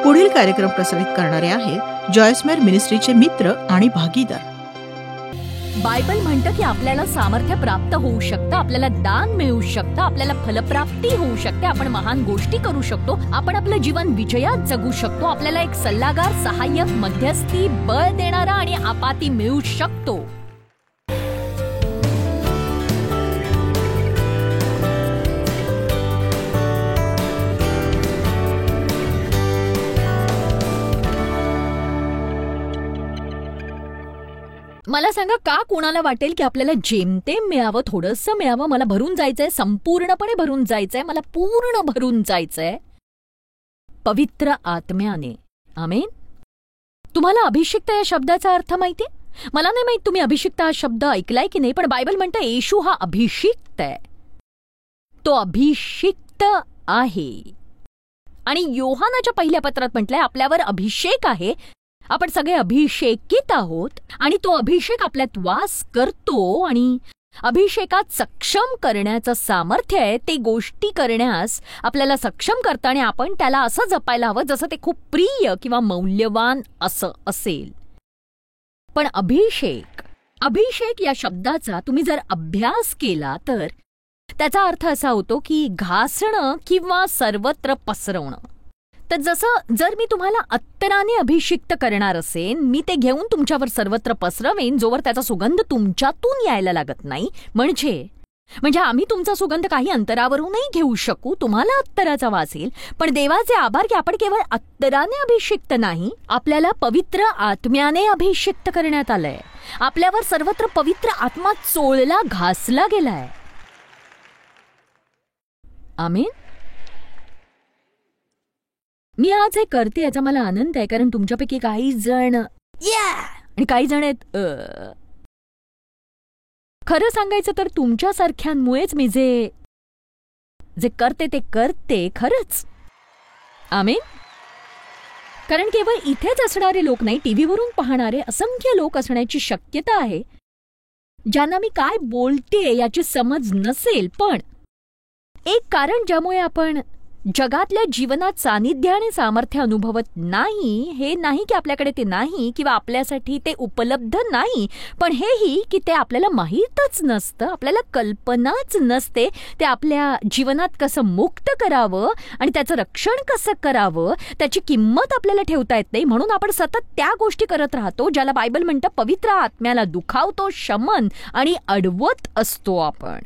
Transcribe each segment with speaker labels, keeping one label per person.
Speaker 1: पुढील कार्यक्रम प्रसारित करणारे आहेत जॉयस्मेर मिनिस्ट्रीचे मित्र आणि भागीदार.
Speaker 2: बायबल म्हणतं की आपल्याला सामर्थ्य प्राप्त होऊ शकतं, आपल्याला दान मिळू शकतं, आपल्याला फलप्राप्ती होऊ शकते, आपण महान गोष्टी करू शकतो, आपण आपलं जीवन विजयात जगू शकतो, आपल्याला एक सल्लागार, सहाय्यक, मध्यस्थी, बळ देणारा आणि आपाती मिळू शकतो. मला सांगा, का कोणाला वाटेल की आपल्याला जेमतेम मिळावं, थोडंसं मिळावं, मला भरून जायचंय, संपूर्णपणे भरून जायचंय, मला पूर्ण भरून जायचंय पवित्र आत्म्याने. आमेन. तुम्हाला अभिषिक्त या शब्दाचा अर्थ माहितीये? मला नाही माहित तुम्ही अभिषिक्त हा शब्द ऐकलाय की नाही, पण बायबल म्हणतं येशू हा अभिषिक्त आहे, तो अभिषिक्त आहे. आणि योहानाच्या पहिल्या पत्रात म्हटलंय आपल्यावर अभिषेक आहे, आपण सगळे अभिषेकित आहोत आणि तो अभिषेक आपल्यात वास करतो आणि अभिषेकात सक्षम करण्याचं सामर्थ्य आहे. ते गोष्टी करण्यास आपल्याला सक्षम करतं आणि आपण त्याला असं जपायला हवं जसं ते खूप प्रिय किंवा मौल्यवान असं असेल. पण अभिषेक या शब्दाचा तुम्ही जर अभ्यास केला तर त्याचा अर्थ असा होतो की घासणं किंवा सर्वत्र पसरवणं. तर जसं जर मी तुम्हाला अत्तराने अभिषिक्त करणार असेन, मी ते घेऊन तुमच्यावर सर्वत्र पसरवेन जोवर त्याचा सुगंध तुमच्यातून यायला लागत नाही. म्हणजे आम्ही तुमचा सुगंध काही अंतरावरूनही घेऊ शकू, तुम्हाला अत्तराचा वास येईल. पण देवाचे आभार की आपण केवळ अत्तराने अभिषिक्त नाही, आपल्याला पवित्र आत्म्याने अभिषिक्त करण्यात आलंय. आपल्यावर सर्वत्र पवित्र आत्मा चोळला, घासला गेलाय. आमीन. मी आज हे करते याचा मला आनंद आहे, कारण तुमच्यापैकी काही जण आणि काही जण आहेत खरं सांगायचं तर तुमच्यासारख्यांमुळेच मी जे करते ते करते खरंच. आमीन. कारण केवळ इथेच असणारे लोक नाही, टीव्हीवरून पाहणारे असंख्य लोक असण्याची शक्यता आहे ज्यांना मी काय बोलते याची समज नसेल. पण एक कारण ज्यामुळे आपण जगातल्या जीवनात सानिध्य आणि सामर्थ्य अनुभवत नाही, हे नाही की आपल्याकडे ते नाही किंवा आपल्यासाठी ते उपलब्ध नाही, पण हेही की ते आपल्याला माहीतच नसतं, आपल्याला कल्पनाच नसते ते आपल्या जीवनात कसं मुक्त करावं आणि त्याचं रक्षण कसं करावं, त्याची किंमत आपल्याला ठेवता येत नाही. म्हणून आपण सतत त्या गोष्टी करत राहतो ज्याला बायबल म्हणतं पवित्र आत्म्याला दुखावतो, शमन आणि अडवत असतो आपण.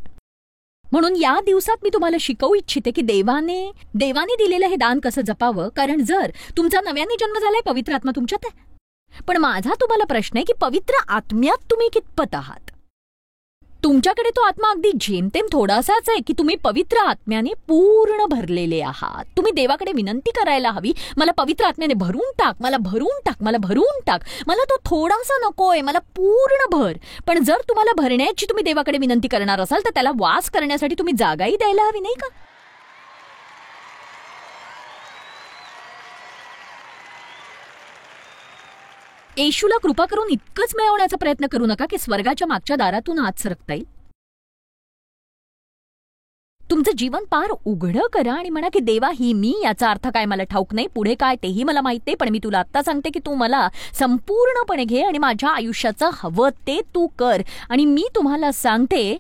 Speaker 2: म्हणून या दिवसात मी तुम्हाला शिकवू इच्छिते की देवाने दिलेलं हे दान कसं जपावं. कारण जर तुमचा नव्याने जन्म झालाय, पवित्र आत्मा तुमच्यात आहे. पण माझा तुम्हाला प्रश्न आहे की पवित्र आत्म्यात तुम्ही कितपत आहात? तुमच्याकडे तो आत्मा अगदी जेमतेम थोडासाच आहे की तुम्ही पवित्र आत्म्याने पूर्ण भरलेले आहात? तुम्ही देवाकडे विनंती करायला हवी, मला पवित्र आत्म्याने भरून टाक, मला भरून टाक, मला भरून टाक, मला तो थोडासा नकोय, मला पूर्ण भर. पण जर तुम्हाला भरण्याची तुम्ही देवाकडे विनंती करणार असाल तर त्याला वास करण्यासाठी तुम्ही जागाही द्यायला हवी, नाही का? येशूला कृपा करून इतकंच मिळवण्याचा प्रयत्न करू नका की स्वर्गाच्या मागच्या दारातून आत सरकता येईल. तुमचं जीवन पार उघडं करा आणि म्हणा की देवा, ही मी, याचा अर्थ काय मला ठाऊक नाही, पुढे काय तेही मला माहित नाही, पण मी तुला आत्ता सांगते की तू मला संपूर्णपणे घे आणि माझ्या आयुष्याचं हवं ते तू कर. आणि मी तुम्हाला सांगते,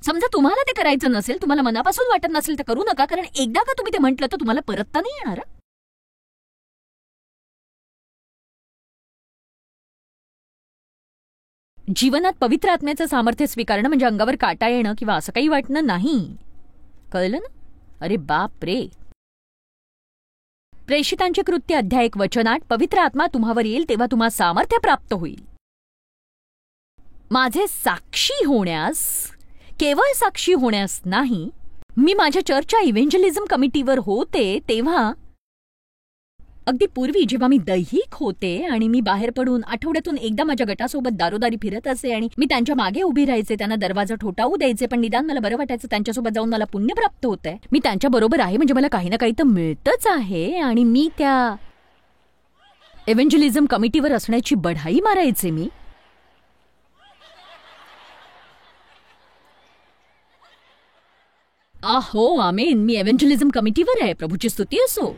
Speaker 2: समजा तुम्हाला ते करायचं नसेल, तुम्हाला मनापासून वाटत नसेल तर करू नका, कारण एकदा का तुम्ही ते म्हटलं तर तुम्हाला परतता नाही येणार. जीवनात पवित्र आत्म्याचं सामर्थ्य स्वीकारणं म्हणजे अंगावर काटा येणं किंवा असं काही वाटणं नाही. कळलं ना? अरे बाप रे. प्रेषितांचे कृत्य अध्याय 1 वचन 8, पवित्र आत्मा तुम्हावर येईल तेव्हा तुम्हा सामर्थ्य प्राप्त होईल माझे साक्षी होण्यास. केवळ साक्षी होण्यास नाही, मी माझ्या चर्चच्या इव्हेंजलिझम कमिटीवर होते तेव्हा, अगदी पूर्वी जेव्हा मी दैहिक होते आणि मी बाहेर पडून आठवड्यातून एकदा माझ्या गटासोबत दारोदारी फिरत असे आणि मी त्यांच्या मागे उभी राहायचे, त्यांना दरवाजा ठोठावू द्यायचे, पण निदान मला बरं वाटायचं, त्यांच्यासोबत जाऊन मला पुण्य प्राप्त होतंय, मी त्यांच्या बरोबर आहे म्हणजे मला काही ना काही तर मिळतच आहे. आणि मी त्या इव्हेंजलिझम कमिटीवर असण्याची बढाई मारायचे. मी हो आमेन, मी एव्हँजलिझम कमिटीवर आहे, प्रभूची स्तुती असो.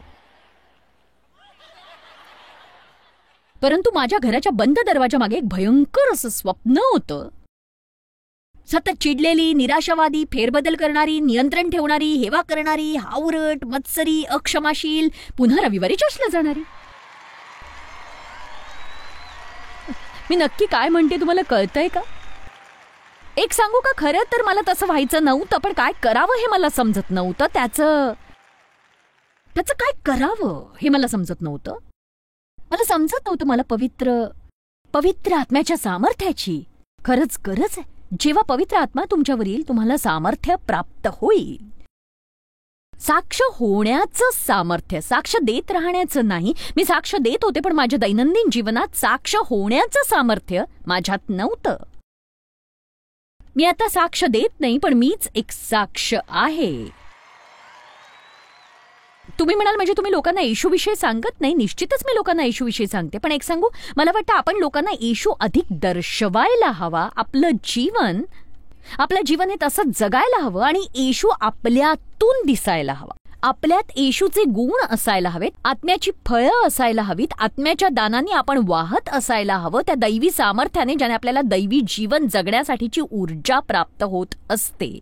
Speaker 2: परंतु माझ्या घराच्या बंद दरवाजा मागे एक भयंकर असं स्वप्न होतं. सतत चिडलेली, निराशावादी, फेरबदल करणारी, नियंत्रण ठेवणारी, हेवा करणारी, हावरट, मत्सरी, अक्षमाशील, पुन्हा रविवारी चर्चला जाणारी. मी नक्की काय म्हणते तुम्हाला कळतंय का? एक सांगू का, खरं तर मला तसं व्हायचं नव्हतं, पण काय करावं हे मला समजत नव्हतं. त्याचं काय करावं हे मला समजत नव्हतं. मला समजत नव्हतं मला पवित्र आत्म्याच्या सामर्थ्याची खरंच गरज आहे. जेव्हा पवित्र आत्मा तुमच्यावर येईल, तुम्हाला सामर्थ्य प्राप्त होईल. साक्ष होण्याचं सामर्थ्य, साक्ष देत राहण्याचं नाही. मी साक्ष देत होते, पण माझ्या दैनंदिन जीवनात साक्ष होण्याचं सामर्थ्य माझ्यात नव्हतं. मी आता साक्ष देत नाही, पण मीच एक साक्ष आहे. तुम्ही म्हणाल म्हणजे तुम्ही लोकांना येशूविषयी सांगत नाही. निश्चितच मी लोकांना येशूविषयी सांगते, पण एक सांगू, मला वाटतं आपण लोकांना येशू अधिक दर्शवायला हवा. आपलं जीवन हे तसं जगायला हवं आणि येशू आपल्यातून दिसायला हवा. आपल्यात येशूचे गुण असायला हवेत, आत्म्याची फळं असायला हवीत, आत्म्याच्या दानांनी आपण वाहत असायला हवं, त्या दैवी सामर्थ्याने ज्याने आपल्याला दैवी जीवन जगण्यासाठीची ऊर्जा प्राप्त होत असते.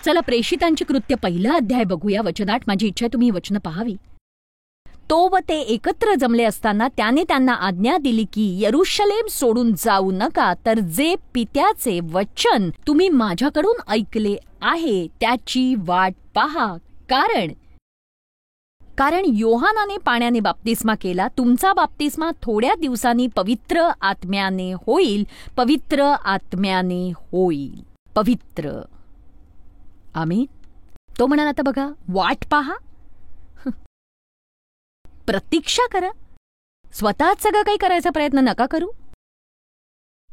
Speaker 2: चला प्रेषितांची कृत्य 1 अध्याय बघूया. वचन 8. माझी इच्छा आहे तुम्ही ही वचनं पाहावी. तो व ते एकत्र जमले असताना त्याने त्यांना आज्ञा दिली की यरुशलेम सोडून जाऊ नका, तर जे पित्याचे वचन तुम्ही माझ्याकडून ऐकले आहे त्याची वाट पहा. कारण योहानाने पाण्याने बाप्तिस्मा केला, तुमचा बाप्तिस्मा थोड्या दिवसांनी पवित्र आत्म्याने होईल. पवित्र. आमेन. तो म्हणाल आता बघा, वाट पहा, प्रतीक्षा करा. स्वतःच सगळं काही करायचा प्रयत्न नका करू.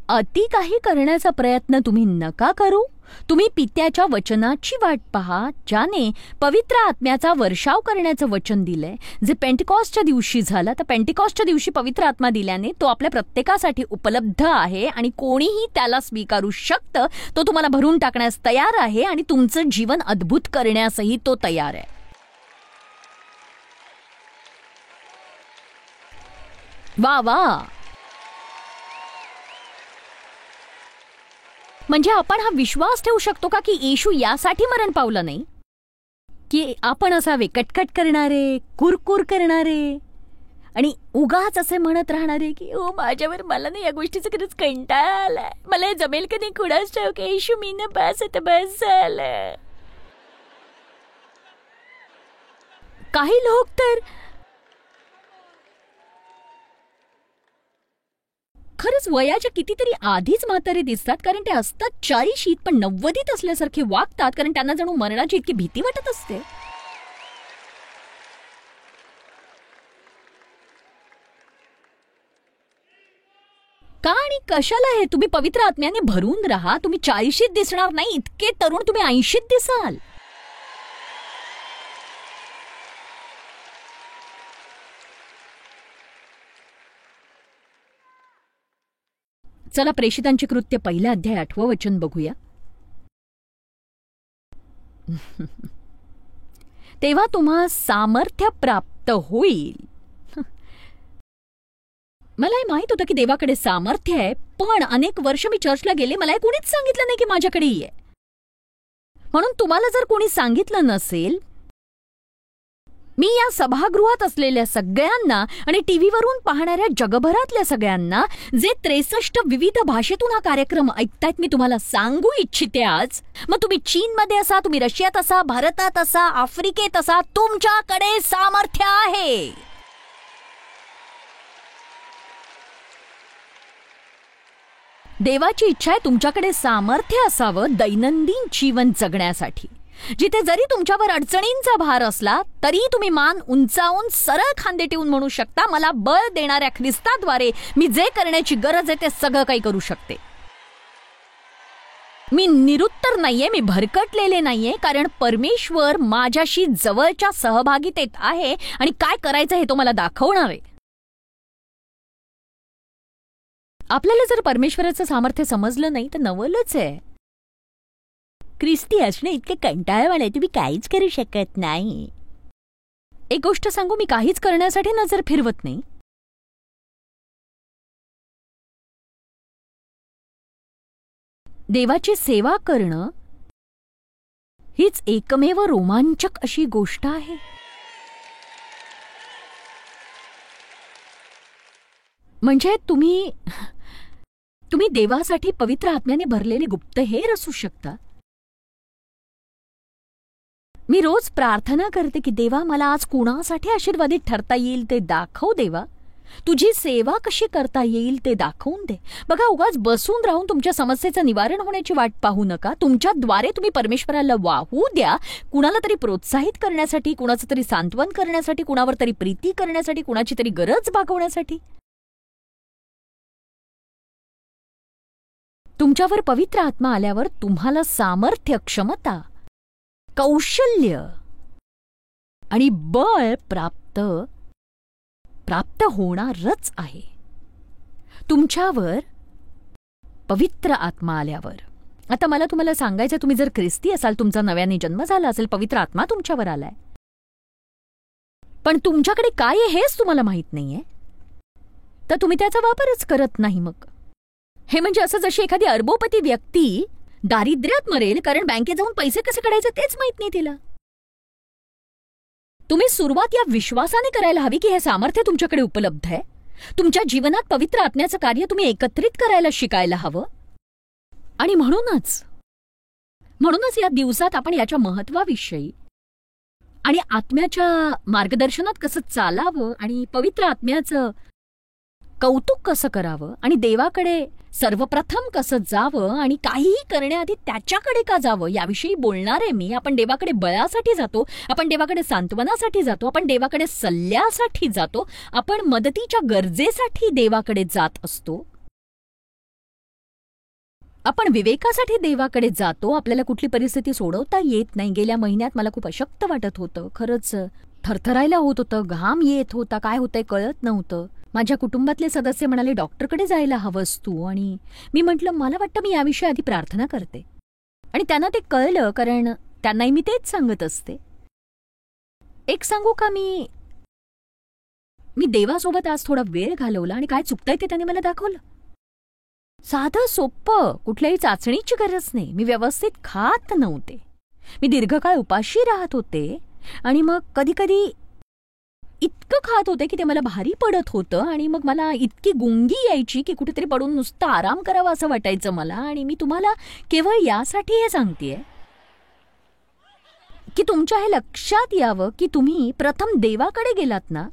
Speaker 2: अति काही करण्याचा प्रयत्न तुम्ही नका करू. तुम्ही पित्याच्या वचनाची वाट पहा, ज्याने पवित्र आत्म्याचा वर्षाव करण्याचं वचन दिलंय, जे पेंटिकॉस्टच्या दिवशी झालं. तर पेंटिकॉस्टच्या दिवशी पवित्र आत्मा दिल्याने तो आपल्या प्रत्येकासाठी उपलब्ध आहे आणि कोणीही त्याला स्वीकारू शकतं. तो तुम्हाला भरून टाकण्यास तयार आहे आणि तुमचं जीवन अद्भुत करण्यासही तो तयार आहे. वा वा. म्हणजे आपण हा विश्वास ठेवू शकतो का की येशू यासाठी मरण पावला नाही की आपण असावे कटकट करणारे, कुरकुर करणारे आणि उगाच असे म्हणत राहणारे की ओ माझ्यावर, मला नाही या गोष्टीचं खरंच कंटाळा आलाय, मला हे जमेल का नाही कुणाच ठाऊक की येशू मी ना बस झालं. काही लोक तर खरंच वयाच्या कितीतरी आधीच म्हातारे दिसतात, कारण ते असतात 40 पण 90 असल्यासारखे वागतात, कारण त्यांना जणू मरणाची इतकी भीती वाटत असते. का आणि कशाला हे? तुम्ही पवित्र आत्म्याने भरून राहा. तुम्ही 40 दिसणार नाही, इतके तरुण तुम्ही 80 दिसाल. चला प्रेषितांची कृत्य 1 अध्याय 8 वचन बघूया. तेव्हा तुम्हा सामर्थ्य प्राप्त होईल. मला हे माहित होतं की देवाकडे सामर्थ्य आहे, पण अनेक वर्ष मी चर्चला गेले, मला कोणीच सांगितलं नाही की माझ्याकडे आहे. म्हणून तुम्हाला जर कोणी सांगितलं नसेल, मी या सभागृहात असलेल्या सगळ्यांना आणि टीव्हीवरून पाहणाऱ्या जगभरातल्या सगळ्यांना, जे 63 विविध भाषेतून हा कार्यक्रम ऐकतायत, मी तुम्हाला सांगू इच्छिते आज. मग तुम्ही चीनमध्ये असा, तुम्ही रशियात असा, भारतात असा, आफ्रिकेत असा, तुमच्याकडे सामर्थ्य आहे. देवाची इच्छा आहे तुमच्याकडे सामर्थ्य असावं दैनंदिन जीवन जगण्यासाठी, जिथे जरी तुमच्यावर अडचणींचा भार असला तरी तुम्ही मान उंचावून सरळ खांदे ठेवून म्हणू शकता, मला बळ देणाऱ्या ख्रिस्ताद्वारे मी जे करण्याची गरज आहे ते सगळं काही करू शकते. मी निरुत्तर नाहीये, मी भरकटलेले नाहीये, कारण परमेश्वर माझ्याशी जवळच्या सहभागितेत आहे आणि काय करायचं हे तो मला दाखवणार आहे. आपल्याला जर परमेश्वराचं सामर्थ्य समजलं नाही तर नवलच आहे. ख्रिस्ती असणं इतके कंटाळवाणं आहे, तुम्ही काहीच करू शकत नाही. एक गोष्ट सांगू, मी काहीच करण्यासाठी नजर फिरवत नाही. देवाची सेवा करणं हीच एकमेव रोमांचक अशी गोष्ट आहे. म्हणजे तुम्ही देवासाठी पवित्र आत्म्याने भरलेले गुप्तहेर असू शकता. मी रोज प्रार्थना करते की देवा, मला आज कुणासाठी आशीर्वादित ठरता येईल ते दाखव. देवा, तुझी सेवा कशी करता येईल ते दाखवून दे. बघा, उगाच बसून राहून तुमच्या समस्येचं निवारण होण्याची वाट पाहू नका. तुमच्याद्वारे तुम्ही परमेश्वराला वाहू द्या, कुणाला तरी प्रोत्साहित करण्यासाठी, कुणाचं तरी सांत्वन करण्यासाठी, कुणावर तरी प्रीती करण्यासाठी, कुणाची तरी गरज भागवण्यासाठी. तुमच्यावर पवित्र आत्मा आल्यावर तुम्हाला सामर्थ्य, क्षमता, कौशल्य आणि बळ प्राप्त होणारच आहे. तुमच्यावर पवित्र आत्मा आल्यावर. आता मला तुम्हाला सांगायचं, तुम्ही जर ख्रिस्ती असाल, तुमचा नव्याने जन्म झाला असेल, पवित्र आत्मा तुमच्यावर आलाय, पण तुमच्याकडे काय आहे हेच तुम्हाला माहित नाहीये, तर तुम्ही त्याचा वापरच करत नाही. मग हे म्हणजे असं जशी एखादी अरबोपती व्यक्ती दारिद्र्यात मरेल कारण बँकेत जाऊन पैसे कसे काढायचे तेच माहित नाही तिला. तुम्ही सुरुवात या विश्वासाने करायला हवी की हे सामर्थ्य तुमच्याकडे उपलब्ध आहे. तुमच्या जीवनात पवित्र आत्म्याचं कार्य तुम्ही एकत्रित करायला शिकायला हवं. आणि म्हणूनच या दिवसात आपण याच्या महत्वाविषयी आणि आत्म्याच्या मार्गदर्शनात कसं चालावं आणि पवित्र आत्म्याचं कौतुक कसं करावं आणि देवाकडे सर्वप्रथम कसं जावं आणि काहीही करण्याआधी त्याच्याकडे का जावं याविषयी बोलणार आहे मी. आपण देवाकडे बळासाठी जातो, आपण देवाकडे सांत्वनासाठी जातो, आपण देवाकडे सल्ल्यासाठी जातो, आपण मदतीच्या गरजेसाठी देवाकडे जात असतो, आपण विवेकासाठी देवाकडे जातो. आपल्याला कुठली परिस्थिती सोडवता येत नाही. गेल्या महिन्यात मला खूप अशक्त वाटत होतं, खरंच थरथरायला होत होतं, घाम येत होता, काय होतंय कळत नव्हतं. माझ्या कुटुंबातले सदस्य म्हणाले डॉक्टरकडे जायला हवंस तू, आणि मी म्हटलं मला वाटतं मी याविषयी आधी प्रार्थना करते. आणि त्यांना ते कळलं, कारण त्यांनाही मी तेच सांगत असते. एक सांगू का, मी देवासोबत आज थोडा वेळ घालवला आणि काय चुकतंय ते त्यांनी मला दाखवलं. साधं सोपं, कुठल्याही चाचणीची गरज नाही. मी व्यवस्थित खात नव्हते, मी दीर्घकाळ उपाशी राहत होते, आणि मग कधी कधी इतकं खात होते की ते मला भारी पडत होतं, आणि मग मला इतकी गुंगी यायची की कुठेतरी पडून नुसतं आराम करावा असं वाटायचं मला. आणि मी तुम्हाला केवळ यासाठी हे सांगतेय की तुमच्या हे लक्षात यावं की तुम्ही प्रथम देवाकडे गेलात ना,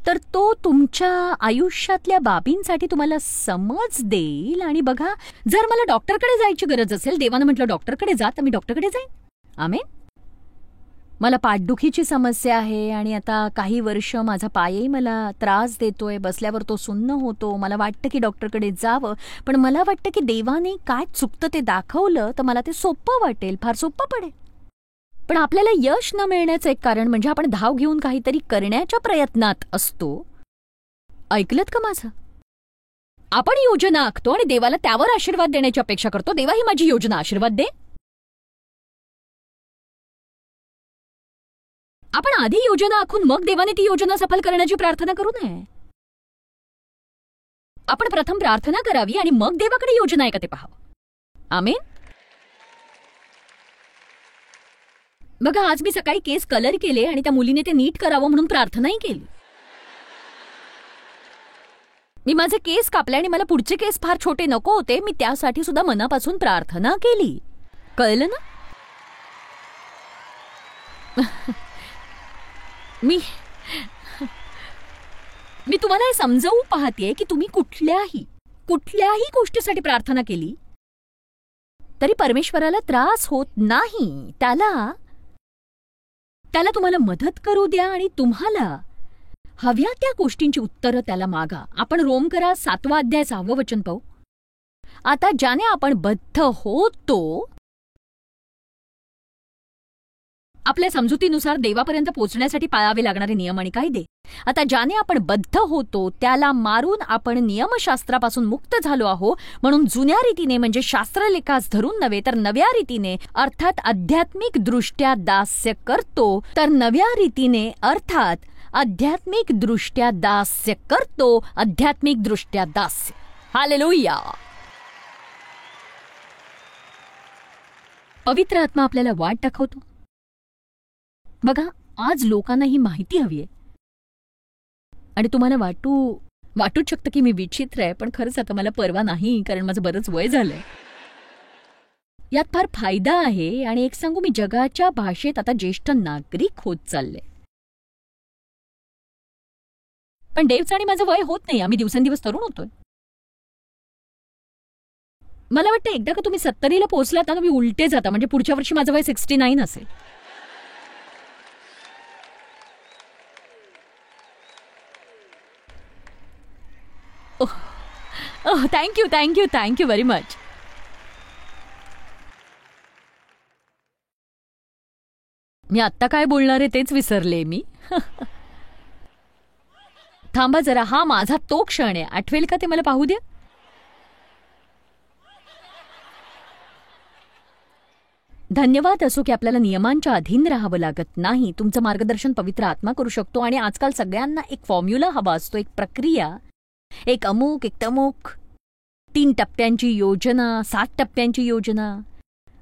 Speaker 2: तर तो तुमच्या आयुष्यातल्या बाबींसाठी तुम्हाला समज देईल. आणि बघा, जर मला डॉक्टरकडे जायची गरज असेल, देवानं म्हटलं डॉक्टरकडे जा, तर मी डॉक्टरकडे जाईन. आमेन. मला पाठदुखीची समस्या आहे आणि आता काही वर्ष माझा पायही मला त्रास देतोय, बसल्यावर तो सुन्न होतो. मला वाटतं की डॉक्टरकडे जावं, पण मला वाटतं की देवाने काय चुकतं ते दाखवलं तर मला ते सोपं वाटेल, फार सोपं पडेल. पण आपल्याला यश न मिळण्याचं एक कारण म्हणजे आपण धाव घेऊन काहीतरी करण्याच्या प्रयत्नात असतो. ऐकलत का माझं? आपण योजना आखतो आणि देवाला त्यावर आशीर्वाद देण्याची अपेक्षा करतो. देवा, ही माझी योजना, आशीर्वाद दे. आपण आधी योजना आखून मग देवाने ती योजना सफल करण्याची प्रार्थना करू नये. आपण प्रथम प्रार्थना करावी आणि मग देवाकडे योजना आहे का ते पाहावं. आमेन. बघा, आज मी सकाळी केस कलर केले आणि त्या मुलीने ते नीट करावं म्हणून प्रार्थनाही केली. मी माझे केस कापले आणि मला पुढचे केस फार छोटे नको होते. मी त्यासाठी सुद्धा मनापासून प्रार्थना केली. कळलं ना? मी तुम्हाला हे समजावू पाहतेय की तुम्ही कुठल्याही गोष्टीसाठी प्रार्थना केली तरी परमेश्वराला त्रास होत नाही. त्याला तुम्हाला मदत करू द्या आणि तुम्हाला हव्या त्या गोष्टींची उत्तरं त्याला मागा. आपण रोमकरा 7 अध्याय 6 वचन पाहू. आता ज्याने आपण बद्ध होतो, आपल्या समजुतीनुसार देवापर्यंत पोहोचण्यासाठी पाळावे लागणारे नियम आणि कायदे, आता ज्याने आपण बद्ध होतो त्याला मारून आपण नियमशास्त्रापासून मुक्त झालो आहो. म्हणून जुन्या रीतीने म्हणजे शास्त्रलेखास धरून नव्हे तर नव्या रीतीने अर्थात आध्यात्मिक दृष्ट्या दास्य करतो, तर नव्या रीतीने अर्थात आध्यात्मिक दृष्ट्या दास्य करतो, आध्यात्मिक दृष्ट्या दास्य. हालेलुया. पवित्र आत्मा आपल्याला वाट दाखवतो. बघा, आज लोकांना ही माहिती हवी आहे आणि तुम्हाला वाटूच शकतं की मी विचित्र आहे, पण खरंच आता मला परवा नाही, कारण माझं बरंच वय झालंय. यात फार फायदा आहे. आणि एक सांगू, मी जगाच्या भाषेत आता ज्येष्ठ नागरिक होत चालले. पण डेव्हचं आणि माझं वय होत नाही, आम्ही दिवसेंदिवस तरुण होतोय. मला वाटतं एकदा का तुम्ही 70ला पोहोचलात ना, तुम्ही उलटे जाता. म्हणजे पुढच्या वर्षी माझं वय 69 असेल. Thank you very much. मी आत्ता काय बोलणार आहे तेच विसरले मी. थांबा जरा, हा माझा तो क्षण आहे. आठवेल का ते मला पाहू द्या. धन्यवाद असो की आपल्याला नियमांच्या अधीन राहावं लागत नाही. तुमचं मार्गदर्शन पवित्र आत्मा करू शकतो. आणि आजकाल सगळ्यांना एक फॉर्म्युला हवा असतो, एक प्रक्रिया, एक अमुक एक तमुक, 3 टप्प्यांची योजना, 7 टप्प्यांची योजना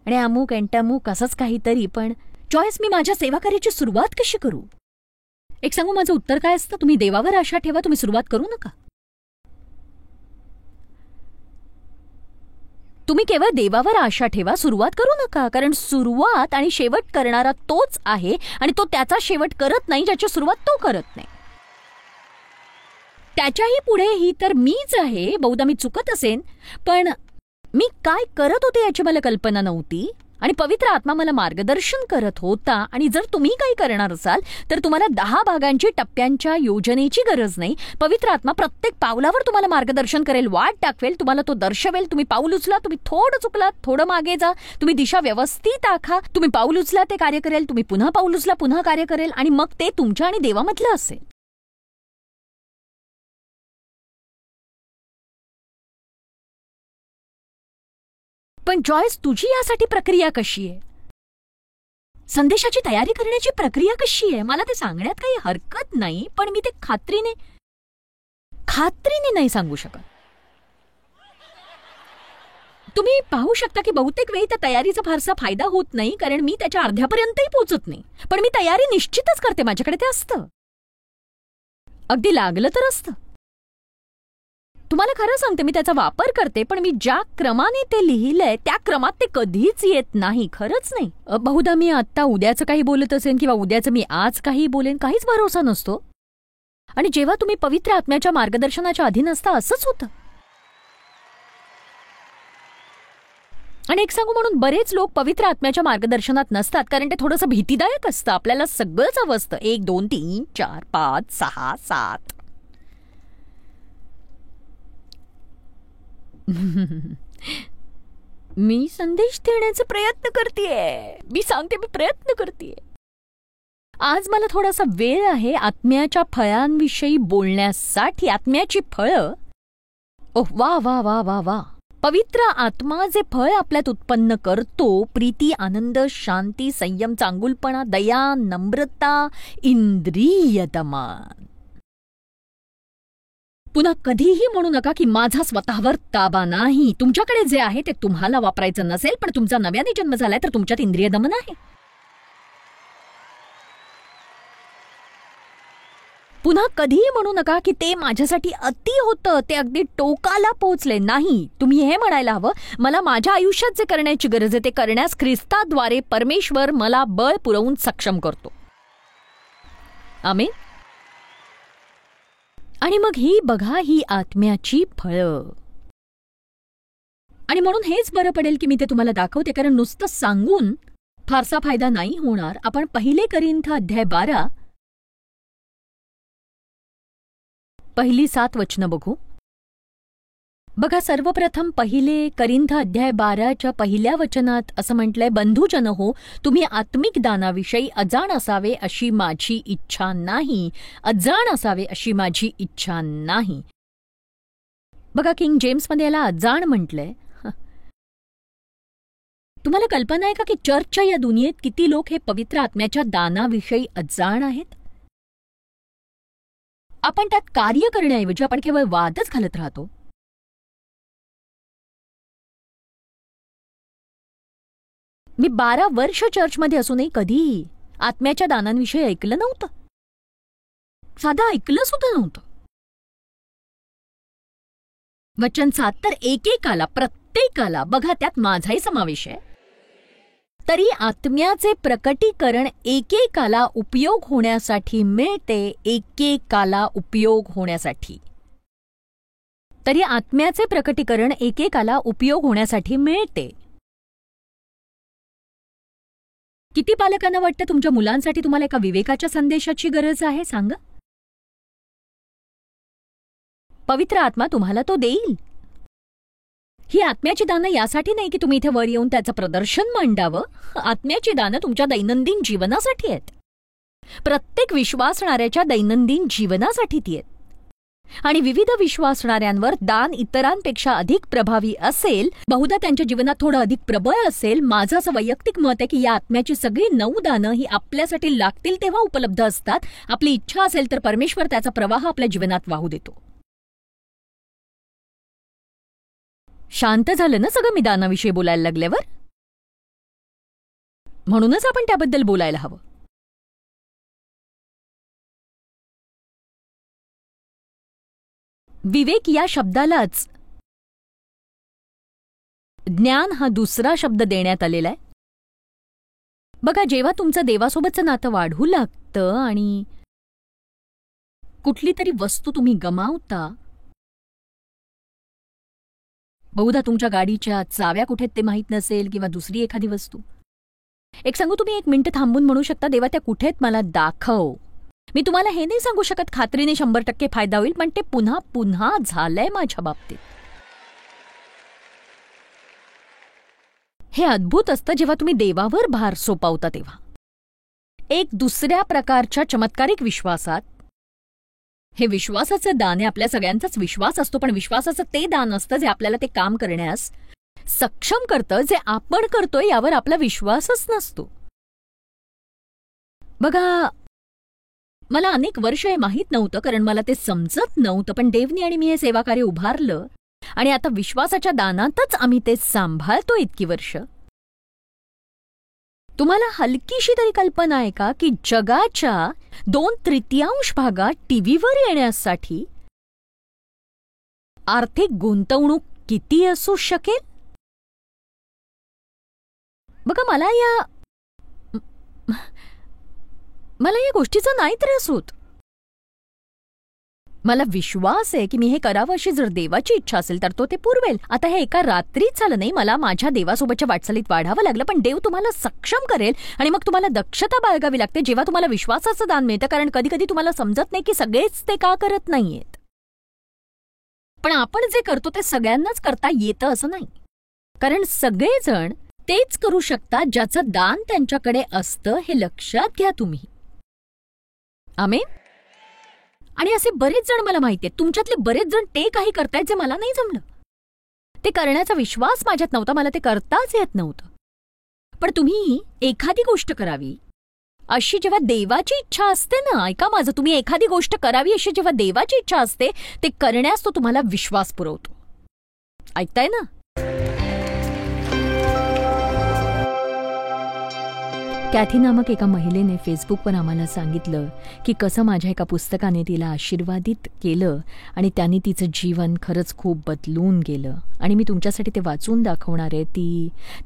Speaker 2: आणि अमुक एंटमुक असंच काहीतरी. पण जॉयस, मी माझ्या सेवा कार्याची सुरुवात कशी करू? एक सांगू, माझं उत्तर काय असतं? तुम्ही देवावर आशा ठेवा, तुम्ही सुरुवात करू नका. तुम्ही केवळ देवावर आशा ठेवा, सुरुवात करू नका. कारण सुरुवात आणि शेवट करणारा तोच आहे आणि तो त्याचा शेवट करत नाही ज्याची सुरुवात तो करत नाही. त्याच्याही पुढे ही तर मीच आहे. बहुधा मी चुकत असेन, पण मी काय करत होते याची मला कल्पना नव्हती आणि पवित्र आत्मा मला मार्गदर्शन करत होता. आणि जर तुम्ही काही करणार असाल तर तुम्हाला 10 भागांची टप्प्यांच्या योजनेची गरज नाही. पवित्र आत्मा प्रत्येक पावलावर तुम्हाला मार्गदर्शन करेल, वाट दाखवेल, तुम्हाला तो दर्शवेल. तुम्ही पाऊल उचला, तुम्ही थोडं चुकलात, थोडं मागे जा, तुम्ही दिशा व्यवस्थित आखा. तुम्ही पाऊल उचला, ते कार्य करेल. तुम्ही पुन्हा पाऊल उचला, पुन्हा कार्य करेल. आणि मग ते तुमच्या आणि देवामधलं असेल. पण जॉयस, तुझी यासाठी प्रक्रिया कशी आहे? संदेशाची तयारी करण्याची प्रक्रिया कशी आहे? मला ते सांगण्यात काही हरकत नाही, पण मी ते खात्रीने नाही सांगू शकत. तुम्ही पाहू शकता की बहुतेक वेळी त्या तयारीचा फारसा फायदा होत नाही, कारण मी त्याच्या अर्ध्यापर्यंतही पोहोचत नाही. पण मी तयारी निश्चितच करते, माझ्याकडे ते असतं. अगदी लागलं तर असतं. तुम्हाला खरं सांगते, मी त्याचा वापर करते, पण मी ज्या क्रमाने ते लिहिलंय त्या क्रमात ते कधीच येत नाही. खरंच नाही. बहुधा मी आत्ता उद्याचं काही बोलत असेन किंवा उद्याचं मी आज काही बोलेन, काहीच भरोसा नसतो. आणि जेव्हा तुम्ही पवित्र आत्म्याच्या मार्गदर्शनाच्या अधीन असता असंच होतं. आणि एक सांगू, म्हणून बरेच लोक पवित्र आत्म्याच्या मार्गदर्शनात नसतात, कारण ते थोडंसं भीतीदायक असतं. आपल्याला सगळंच हवं असतं, 1 2 3 4 5 6 7. मी संदेश देण्याचा प्रयत्न करतेय. मी सांगते, मी प्रयत्न करतेय. आज मला थोडासा वेळ आहे आत्म्याच्या फळांविषयी बोलण्यासाठी. आत्म्याची फळं, ओह वा वा वा वा वा. पवित्र आत्मा जे फळ आपल्यात उत्पन्न करतो, प्रीती, आनंद, शांती, संयम, चांगुलपणा, दया, नम्रता, इंद्रिय दमन. पुन्हा कधीही म्हणू नका की माझा स्वतःवर ताबा नाही. तुमच्याकडे जे आहे ते तुम्हाला वापरायचं नसेल, पण तुमचा नव्याने जन्म झालाय तर तुमच्यात इंद्रिय दमन आहे. पुन्हा कधीही म्हणू नका की ते माझ्यासाठी अति होतं, ते अगदी टोकाला पोहोचले. नाही, तुम्ही हे म्हणायला हवं, मला माझ्या आयुष्यात जे करण्याची गरज आहे ते करण्यास ख्रिस्ताद्वारे परमेश्वर मला बळ पुरवून सक्षम करतो. आमेन. आणि मग ही बघा, ही आत्म्याची फळं. आणि म्हणून हेच बरं पडेल की मी ते तुम्हाला दाखवते, कारण नुसतं सांगून फारसा फायदा नाही होणार. आपण 1 कोरिंथ अध्याय 12 पहिली 7 वचनं बघू. बघा, सर्वप्रथम पहिले करिंथ अध्याय 12च्या पहिल्या वचनात असं म्हटलंय, बंधुजन हो, तुम्ही आत्मिक दानाविषयी अजाण असावे अशी माझी इच्छा नाही. अजाण असावे अशी माझी इच्छा नाही. बघा, किंग जेम्समध्ये याला अजाण म्हटलंय. तुम्हाला कल्पना आहे का की चर्चच्या या दुनियेत किती लोक हे पवित्र आत्म्याच्या दानाविषयी अजाण आहेत? आपण त्यात कार्य करण्याऐवजी आपण केवळ वादच घालत राहतो. मी 12 वर्ष चर्चमध्ये असूनही कधीही आत्म्याच्या दानांविषयी ऐकलं नव्हतं. साधं ऐकलं सुद्धा नव्हतं. वचन 7 तर एकेकाला, प्रत्येकाला, बघा त्यात माझाही समावेश आहे, तरी आत्म्याचे प्रकटीकरण एकेकाला उपयोग होण्यासाठी मिळते. एकेकाला उपयोग होण्यासाठी. तरी आत्म्याचे प्रकटीकरण एकेकाला उपयोग होण्यासाठी मिळते. किती पालकांना वाटतं तुमच्या मुलांसाठी तुम्हाला एका विवेकाच्या संदेशाची गरज आहे? सांगा. पवित्र आत्मा तुम्हाला तो देईल. ही आत्म्याची दानं यासाठी नाही की तुम्ही इथे वर येऊन त्याचं प्रदर्शन मांडावं. आत्म्याची दानं तुमच्या दैनंदिन जीवनासाठी आहेत. प्रत्येक विश्वासणाऱ्याच्या दैनंदिन जीवनासाठी ती आहेत. आणि विविध विश्वासणाऱ्यांवर दान इतरांपेक्षा अधिक प्रभावी असेल, बहुधा त्यांच्या जीवनात थोडं अधिक प्रबळ असेल. माझं असं वैयक्तिक मत आहे की या आत्म्याची सगळी 9 दानं ही आपल्यासाठी लागतील तेव्हा उपलब्ध असतात. आपली इच्छा असेल तर परमेश्वर त्याचा प्रवाह आपल्या जीवनात वाहू देतो. शांत झालं ना सगळं मी दानाविषयी बोलायला लागल्यावर? म्हणूनच आपण त्याबद्दल बोलायला हवं. विवेक या शब्दालाच ज्ञान हा दुसरा शब्द देण्यात आलेला आहे. बघा, जेव्हा तुमचं देवासोबतचं नातं वाढू लागतं आणि कुठली तरी वस्तू तुम्ही गमावता, बहुधा तुमच्या गाडीच्या चाव्या कुठे ते माहीत नसेल किंवा दुसरी एखादी वस्तू, एक सांगू, तुम्ही 1 मिनिट थांबून म्हणू शकता, देवा त्या कुठेत मला दाखव. मी तुम्हाला हे नाही सांगू शकत खात्रीने 100% फायदा होईल, पण ते पुन्हा पुन्हा झालंय माझ्या बाबतीत. हे अद्भुत असतं जेव्हा तुम्ही देवावर भार सोपावता तेव्हा. एक दुसऱ्या प्रकारच्या चमत्कारिक विश्वासात, हे विश्वासाचं दान आहे, आपल्या सगळ्यांचाच विश्वास असतो, पण विश्वासाचं ते दान असतं जे आपल्याला ते काम करण्यास सक्षम करतं. जे आपण करतोय यावर आपला विश्वासच नसतो. बघा, मला अनेक वर्ष हे माहीत नव्हतं, कारण मला ते समजत नव्हतं, पण देवनी आणि मी हे सेवाकार्य उभारलं आणि आता विश्वासाच्या दानातच आम्ही ते सांभाळतो इतकी वर्ष. तुम्हाला हलकीशी तरी कल्पना आहे का की जगाच्या 2/3 भागात टीव्हीवर येण्यासाठी आर्थिक गुंतवणूक किती असू शकेल? बघा, मला या गोष्टीचा नाही त्रास होत. मला विश्वास आहे की मी हे करावं अशी जर देवाची इच्छा असेल तर तो ते पुरवेल. आता हे एका रात्रीत झालं नाही, मला माझ्या देवासोबतच्या वाटचालीत वाढावं लागलं, पण देव तुम्हाला सक्षम करेल आणि मग तुम्हाला दक्षता बाळगावी लागते जेव्हा तुम्हाला विश्वासाचं दान मिळतं. कारण कधी कधी तुम्हाला समजत नाही की सगळेच ते का करत नाहीयेत, पण आपण जे करतो ते सगळ्यांनाच करता येतं असं नाही. कारण सगळेजण तेच करू शकतात ज्याचं दान त्यांच्याकडे असतं, हे लक्षात घ्या तुम्ही. आमेन. आणि असे बरेच जण मला माहिती आहेत, तुमच्यातले बरेच जण ते काही करतायत जे मला नाही जमलं. ते करण्याचा विश्वास माझ्यात नव्हता, मला ते करताच येत नव्हतं. पण तुम्ही एखादी गोष्ट करावी अशी जेव्हा देवाची इच्छा असते ना, ऐका माझं, तुम्ही एखादी गोष्ट करावी अशी जेव्हा देवाची इच्छा असते, ते करण्यास तो तुम्हाला विश्वास पुरवतो. ऐकताय ना? कॅथी नामक एका महिलेने फेसबुकवर आम्हाला सांगितलं की कसं माझ्या एका पुस्तकाने तिला आशीर्वादित केलं आणि त्याने तिचं जीवन खरंच खूप बदलून गेलं. आणि मी तुमच्यासाठी ते वाचून दाखवणार आहे.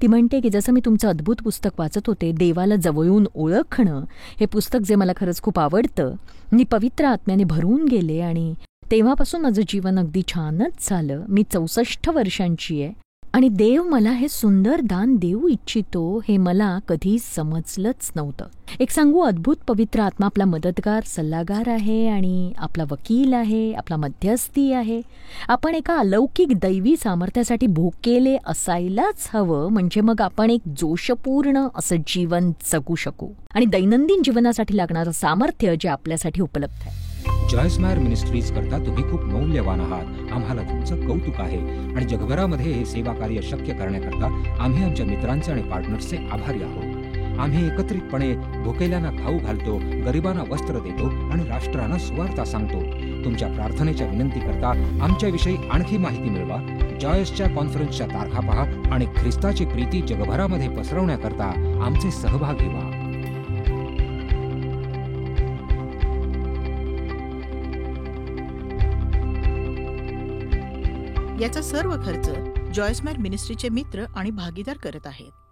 Speaker 2: ती म्हणते की जसं मी तुमचं अद्भुत पुस्तक वाचत होते, देवाला जवळून ओळखणं, हे पुस्तक जे मला खरंच खूप आवडतं, मी पवित्र आत्म्याने भरून गेले आणि तेव्हापासून माझं जीवन अगदी छानच झालं. मी 64 वर्षांची आहे. आणि देव मला हे सुंदर दान देऊ इच्छितो हे मला कधी समजलंच नव्हतं. एक सांगू, अद्भुत पवित्र आत्मा आपला मदतगार, सल्लागार आहे आणि आपला वकील आहे, आपला मध्यस्थी आहे. आपण एका अलौकिक दैवी सामर्थ्यासाठी भोकेले असायलाच हवं, म्हणजे मग आपण एक जोशपूर्ण असं जीवन जगू शकू आणि दैनंदिन जीवनासाठी लागणारं सामर्थ्य जे आपल्यासाठी उपलब्ध आहे.
Speaker 3: जॉयस मेयर मिनिस्ट्रीज करता तुम्ही खूप मौल्यवान आहात. आम्हाला तुमचं कौतुक आहे आणि जगभरामध्ये हे सेवा कार्य शक्य करण्याकरता आम्ही आमच्या मित्रांचे आणि पार्टनर्सचे आभारी आहोत. आम्ही एकत्रितपणे भुकेल्यांना खाऊ घालतो, गरिबांना वस्त्र देतो आणि राष्ट्रांना सुवार्ता सांगतो. तुमच्या प्रार्थनेच्या विनंती करता आमच्याविषयी आणखी माहिती मिळवा. जॉयसच्या कॉन्फरन्सच्या तारखा पहा आणि ख्रिस्ताची प्रीती जगभरामध्ये पसरवण्याकरता आमचे सहभागी व्हा.
Speaker 1: याचा सर्व खर्च जॉयस मेयर मिनिस्ट्रीचे मित्र आणि भागीदार करत आहेत.